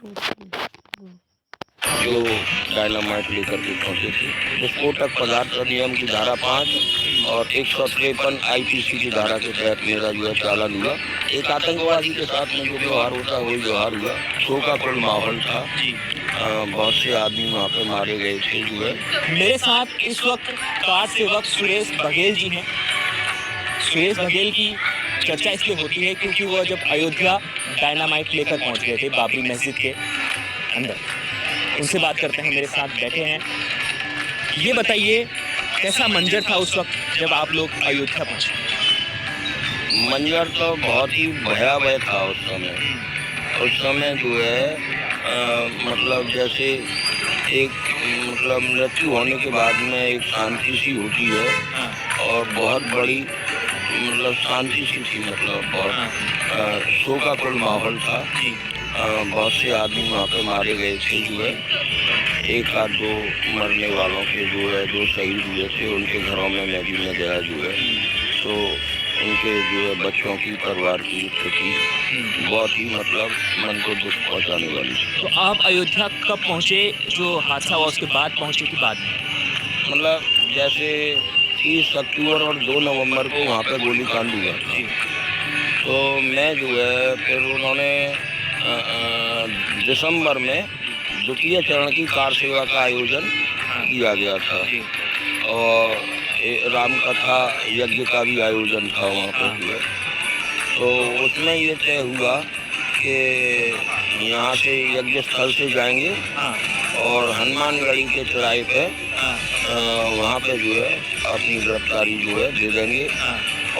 जो डायनामाइट लेकर के पहुंचे थे। विस्फोटक पदार्थ अधिनियम की धारा 5 और 153 आईपीसी की धारा के तहत मेरा जो है चालान हुआ। एक आतंकवादी के साथ में जो व्यवहार होता है वही व्यवहार हुआ। शोकाकुल माहौल था। बहुत से आदमी वहाँ पे मारे गए थे जो है। मेरे साथ इस वक्त कार सेवक सुरेश बघेल जी हैं। सुरेश बघेल की चर्चा इसलिए होती है क्योंकि वह जब अयोध्या डायनामाइट लेकर पहुंच गए थे बाबरी मस्जिद के अंदर। उनसे बात करते हैं, मेरे साथ बैठे हैं। ये बताइए कैसा मंजर था उस वक्त जब आप लोग अयोध्या पहुंचे? मंजर तो बहुत ही भयावह था उस समय। उस समय जो है मतलब जैसे एक मतलब मृत्यु होने के बाद में एक शांति सी होती है और बहुत बड़ी मतलब शांति सी थी, मतलब बहुत शोकाकुल माहौल था। बहुत से आदमी वहाँ पे मारे गए थे जो है। एक आध दो मरने वालों के जो है 2 शहीद हुए थे, उनके घरों में मैं भी में गया जो है। तो उनके जो है बच्चों की, परिवार की स्थिति बहुत ही मतलब मन को दुख पहुंचाने वाली थी। तो आप अयोध्या कब पहुंचे? जो हादसा हुआ उसके बाद पहुंचे कि बाद में? मतलब जैसे 30 अक्टूबर और 2 नवंबर को वहाँ पे गोलीकांड हुआ था। तो मैं जो है फिर उन्होंने दिसंबर में द्वितीय चरण की कार सेवा का आयोजन किया गया था और राम कथा यज्ञ का भी आयोजन था वहाँ पर जो है। तो उसमें ये तय हुआ कि यहाँ से यज्ञ स्थल से जाएंगे और हनुमानगढ़ी के चौराहे पे वहाँ पे जो है अपनी गिरफ्तारी जो है दे देंगे।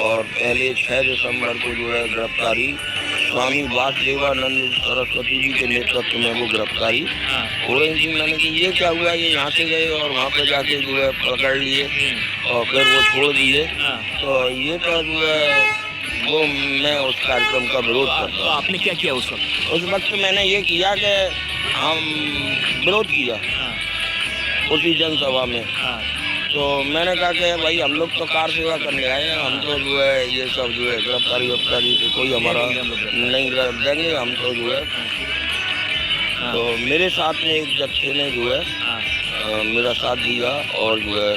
और पहले 6 दिसंबर को जो है गिरफ्तारी स्वामी वासुदेवानंद सरस्वती जी के नेतृत्व में वो गिरफ्तारी हो रही थी। मैंने कि ये क्या हुआ, ये यहाँ से गए और वहाँ पे जाके जो है पकड़ लिए और फिर वो छोड़ दिए। तो ये तो जो है वो मैं उस कार्यक्रम का विरोध करता हूँ। तो आपने क्या किया उस वक्त? उस वक्त मैंने ये किया कि हम विरोध किया उसी जनसभा में। तो मैंने कहा कि भाई हम लोग तो कार सेवा करने आए हैं, हम तो जो है ये सब जो है गिरफ्तारी से कोई हमारा नहीं देंगे, हम तो जो है। तो मेरे साथ में एक जत्थे ने जो है मेरा साथ दिया और जो है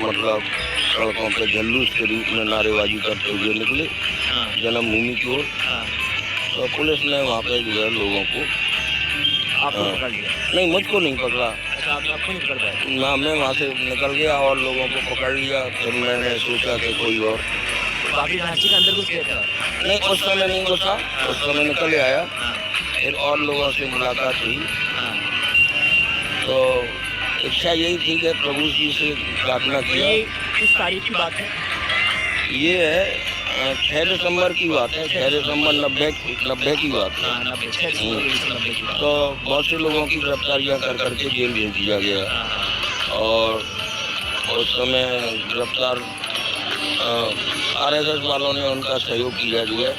मतलब सड़कों पे जुलूस के रूप में नारेबाजी करते हुए निकले जन्मभूमि की ओर। तो पुलिस ने वहाँ पे जो है लोगों को पकड़ लिया? नहीं, मुझको नहीं पकड़ा। अच्छा, आपको नहीं पकड़ पाया? ना, मैं वहाँ से निकल गया और लोगों को पकड़ लिया। फिर मैंने सोचा कि कोई और बाबरी मस्जिद के अंदर कुछ किया था? नहीं, उस समय नहीं घुसा, उस समय निकल आया। फिर और लोगों से मुलाकात हुई। तो इच्छा यही थी कि प्रभु जी से प्रार्थना किया। किस तारीख की बात है? ये है 6 दिसंबर की बात है। 6 दिसंबर 90 की बात है। तो बहुत से लोगों की गिरफ्तारियाँ कर करके जेल भेज दिया गया और उस समय गिरफ्तार RSS वालों ने उनका सहयोग किया जो है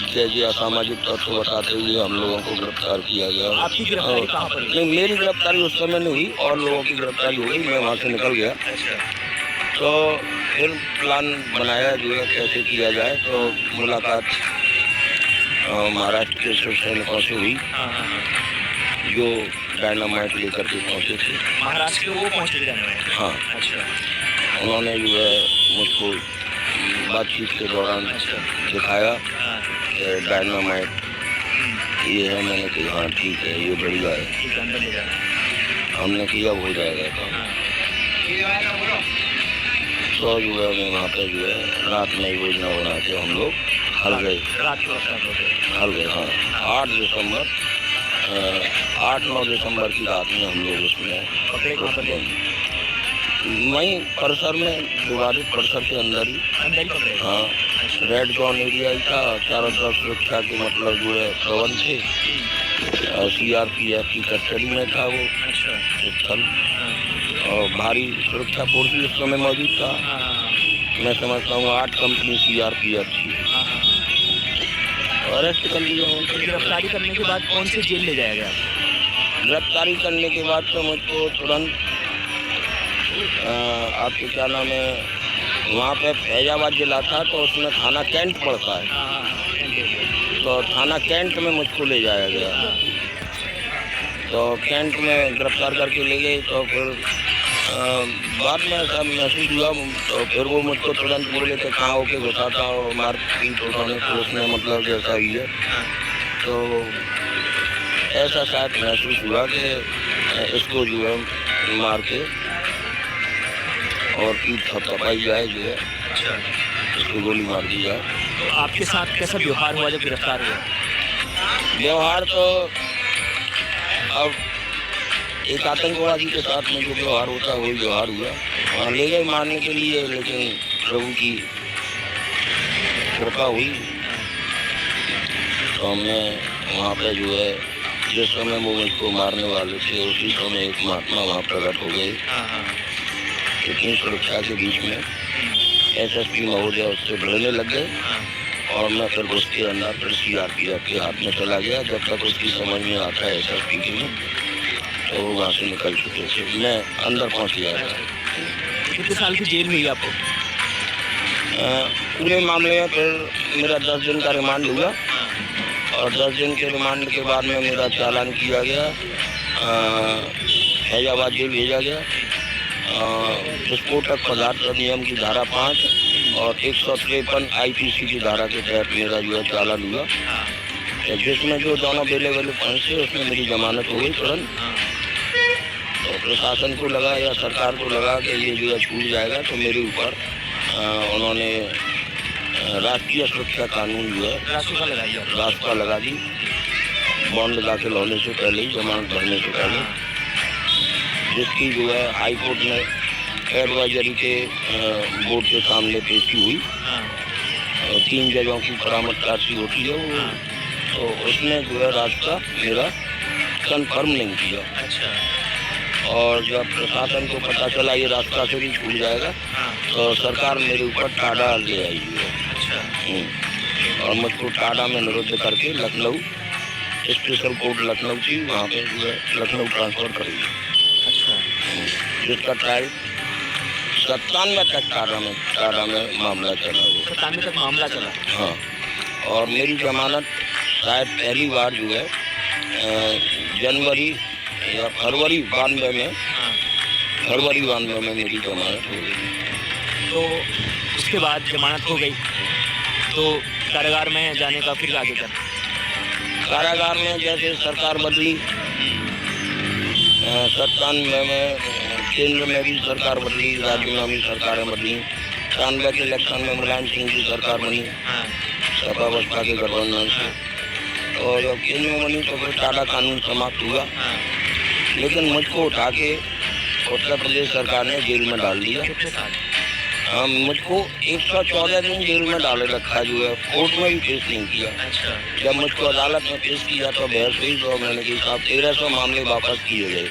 जैसे असामाजिक तत्व बताते हुए हम लोगों को गिरफ्तार किया गया। आपकी गिरफ्तारी कहाँ पर हुई? नहीं, मेरी गिरफ्तारी उस समय नहीं हुई और लोगों की गिरफ्तारी हो गई, मैं वहाँ से निकल गया। तो फिर प्लान बनाया जो है कैसे किया जाए। तो मुलाकात महाराष्ट्र के शिव सैनिकों से हुई जो डायनामाइट लेकर के पहुँचे थे। महाराष्ट्र के वो पहुँचे थे? हाँ। अच्छा। उन्होंने जो है मुझको बातचीत के दौरान दिखाया डायनामाइट ये है। मैंने कहा हाँ ठीक है, ये बढ़िया है। हमने किया हो जाएगा काम। तो जो है मैं वहाँ पे जो है रात में योजना बना के हम लोग हल गए। हाँ, 8-9 दिसंबर की रात में हम लोग उसमें वहीं परिसर में, विवादित परिसर के अंदर ही पकड़े? हाँ, रेड जोन एरिया ही था। चारों तरफ सुरक्षा के मतलब जो है प्रबंध थे। CRPF की कस्टडी में था वो स्थल और भारी सुरक्षा फोर्स भी उस समय मौजूद था। मैं समझता हूँ 8 कंपनी CRPF थी। अरेस्ट कर लिया। गिरफ्तारी करने के बाद कौन से जेल ले जाया गया? गिरफ्तारी करने के बाद तो मुझको तुरंत आपके क्या नाम है, वहाँ पे फैजाबाद जिला था तो उसमें थाना कैंट पड़ता है। तो थाना कैंट में मुझको ले जाया गया। तो कैंट में गिरफ्तार करके ले गए। तो फिर बाद में ऐसा महसूस हुआ, तो फिर वो मुझको तुरंत बोले कि कहाँ होके घुसा था और मारपीट उन्होंने पुलिस ने, मतलब जैसा ही है। तो ऐसा शायद महसूस हुआ कि इसको जो है मार के और पीठ थपथपाई जाए, जो है इसको गोली मार दी जाए। तो आपके साथ कैसा व्यवहार हुआ जब गिरफ्तार हुआ? व्यवहार तो अब एक आतंकवादी के साथ में जो व्यवहार होता है वही व्यवहार हुआ। वहाँ ले गए मारने के लिए, लेकिन प्रभु की कृपा हुई तो हमने वहाँ पे जो है, जिस समय वो मुझको मारने वाले थे उसी समय एक महात्मा वहाँ प्रकट हो गए। इतनी सुरक्षा के बीच में एसएसपी महोदय उससे भिड़ने लग गए और मैं फिर उसके अंदर फिर सीआरपीएफ के हाथ में चला गया। जब तक उसकी समझ में आता है एसएसपी के में, तो वो वहाँ से निकल चुके थे, मैं अंदर पहुँच गया था। कितने साल की जेल हुई आपको? पूरे मामले में फिर मेरा 10 दिन का रिमांड हुआ और 10 दिन के रिमांड के बाद में मेरा चालान किया गया, फैजाबाद जेल भेजा गया। विस्फोटक पदार्थ अधिनियम की धारा 5 और 153 आईपीसी की धारा के तहत मेरा जो है चालान हुआ, जिसमें जो दोनों बेले वाले पॉइंट से उसमें मेरी जमानत हो गई तुरंत। तो प्रशासन को लगा या सरकार को लगा कि ये जो है छूट जाएगा, तो मेरे ऊपर उन्होंने राष्ट्रीय सुरक्षा कानून जो है रास्ता लगा दी। बॉन्ड दाखिल होने से पहले ही, जमानत भरने से पहले, जिसकी जो है हाई कोर्ट में एडवाइजरी के बोर्ड के सामने पेशी हुई। 3 जजों की परामर्श होती है वो, तो उसने जो है रास्ता मेरा कन्फर्म नहीं किया। और जब प्रशासन को पता चला ये रास्ता से भी छूट जाएगा, तो सरकार मेरे ऊपर टाडा ले आई है और मुझको टाडा में निरुद्ध करके लखनऊ स्पेशल कोर्ट लखनऊ थी, वहाँ पे जो है लखनऊ ट्रांसफ़र करेगी। जिसका ट्रायल 97 तक टाडा में मामला चला। वो 97 तक मामला चला? हाँ। और मेरी जमानत शायद पहली बार जो है जनवरी या फरवरी 92 में मेरी जमानत हो गई। तो उसके बाद जमानत हो गई तो कारागार में जाने का फिर आगे क्या? कारागार में जैसे सरकार बदली, 97 में केंद्र में भी सरकार बदली, राज्य में भी सरकारें बदली। 93 के इलेक्शन में मुलायम सिंह की सरकार बनी सपा बसपा के गठबंधन से, और जब केंद्र में बनी तो फिर टाडा कानून समाप्त हुआ। लेकिन मुझको उठा के उत्तर प्रदेश सरकार ने जेल में डाल दिया। कितने साल? मुझको 114 दिन जेल में डाले रखा, जो है कोर्ट में भी पेश नहीं किया। जब मुझको अदालत में पेश किया तो बहस हुई, तो मैंने कहा साहब 1300 मामले वापस किए गए।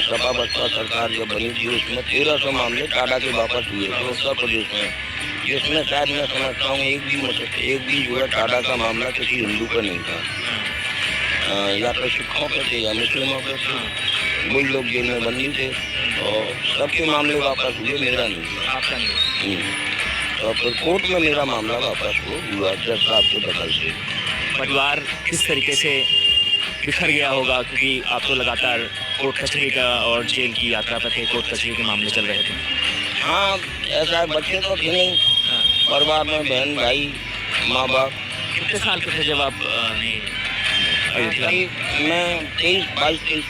सपा बसपा सरकार जब बनी थी उसमें 1300 मामले टाडा के वापस हुए थे उत्तर प्रदेश में, जिसमें शायद मैं समझता हूँ एक भी जो है टाडा का मामला किसी हिंदू का नहीं था। या तो सिखों पे थे या मुस्लिमों पे थे, वही लोग जेल में बंदी थे और सबके मामले वापस हुए, मेरा नहीं हुआ। आपका नहीं? और फिर कोर्ट में मेरा मामला वापस हुआ जज साहब के बदल से। परिवार किस तरीके से बिखर गया होगा, क्योंकि आप तो लगातार कोर्ट कचहरी का और जेल की यात्रा पर थे, कोर्ट कचहरी के मामले चल रहे थे। हाँ, ऐसा है, बच्चे तो थे नहीं, परिवार में बहन भाई माँ बाप। कितने साल के थे जब आप अयोध्या? मैं 22-23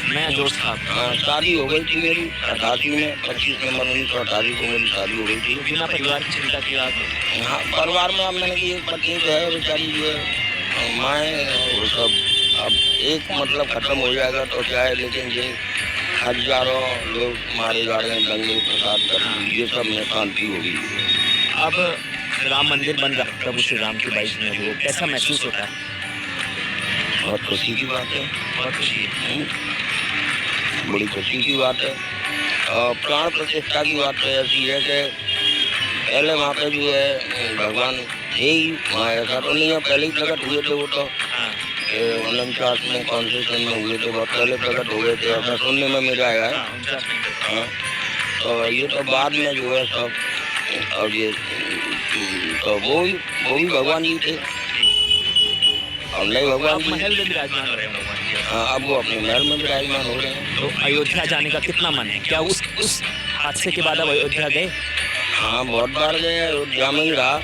मैं जोश था। शादी हो गई थी मेरी 88 में, 25 नवंबर 1988 को मेरी शादी हो गई थी। बिना परिवार की चिंता की आप? हाँ, परिवार में अब मैंने की एक पत्नी तो है बेचारी, जो है माँ वो सब, अब एक मतलब ख़त्म हो जाएगा तो क्या है, लेकिन ये हजारों लोग मारे जा रहे हैं, दंगे फसाद कर, ये सब में शांति होगी। अब राम मंदिर बन रहा है प्रभु श्री राम की 22 में, कैसा महसूस होता है? बहुत खुशी की बात है, बहुत खुशी है। बड़ी खुशी की बात है। और प्राण प्रतिष्ठा की बात तो ऐसी है कि पहले वहाँ पे जो है भगवान थे ही, वहाँ ऐसा तो नहीं है, पहले ही प्रकट हुए थे। वो तो 49 में कॉन्स्टिट्यूशन में हुए थे, बहुत पहले प्रकट हो गए थे, ऐसा सुनने में मेरा आया है। हाँ, तो ये तो बाद में जो है सब और ये तो वो भी भगवान जी थे और नए भगवान अब जी। महल में विराजमान हो रहे हैं भगवान जी। हाँ, अब वो अपने महल में विराजमान हो रहे हैं। तो अयोध्या जाने का कितना मन है? क्या उस हादसे के बाद अब अयोध्या गए? हाँ, बहुत बार गए, अयोध्या में ही रहा।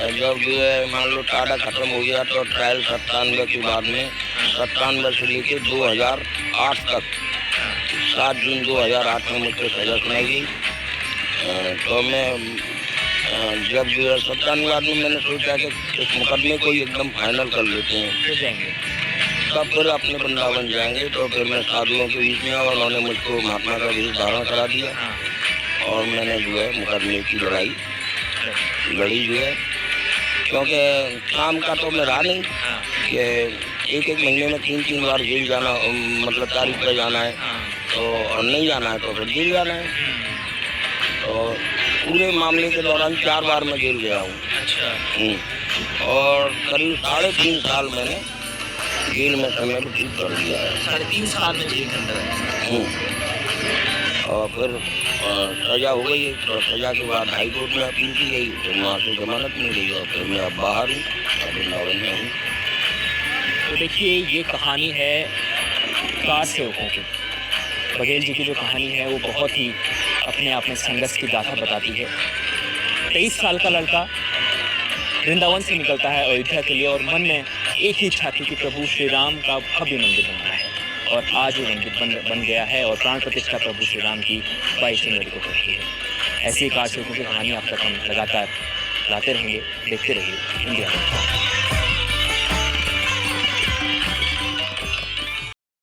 जब जो है मान लो टाडा खत्म हो गया तो ट्रायल 97 के बाद में 97 से लेके 2008 तक 7 जून 2008 में मुझको सजा सुनाई गई। तो मैं जब जो है 97 बाद में मैंने सोचा कि इस मुकदमे को ही एकदम फाइनल कर लेते हैं, फिर जाएंगे। तब फिर अपने वृंदावन जाएंगे। तो फिर मैं साधुओं के बीच में और उन्होंने मुझको महात्मा का वेश धारण करा दिया हाँ, और मैंने जो है मुकदमे की लड़ाई लड़ी जो है, क्योंकि काम का तो मैं रहा नहीं हाँ, कि एक महीने में 3 बार जेल जाना, मतलब तारीख पर जाना है हाँ, तो और नहीं जाना है तो फिर जेल जाना है। हम्म, और पूरे मामले के दौरान 4 बार मैं जेल गया हूँ। अच्छा। और करीब 3.5 साल मैंने जेल में समय व्यतीत कर दिया है। 3.5 साल में जेल के अंदर है। और फिर सजा हो गई। तो सजा के बाद हाई कोर्ट में अपील की गई, तो वहाँ से जमानत मिल गई और फिर मैं अब बाहर हूँ, अब वृंदावन में हूँ। तो देखिए ये कहानी है कार सेवकों की। बघेल जी की जो कहानी है वो बहुत ही अपने आप में संघर्ष की गाथा बताती है। 23 साल का लड़का वृंदावन से निकलता है अयोध्या के लिए और मन में एक ही इच्छा थी कि प्रभु श्री राम का भव्य मंदिर बनना है और आज वो मंदिर बन गया है और प्राण प्रतिष्ठा प्रभु श्री राम की 22 जनवरी को होती है। ऐसी कार सेवकों की कहानी आप तक हम लगातार लाते रहेंगे, देखते रहिए इंडिया में।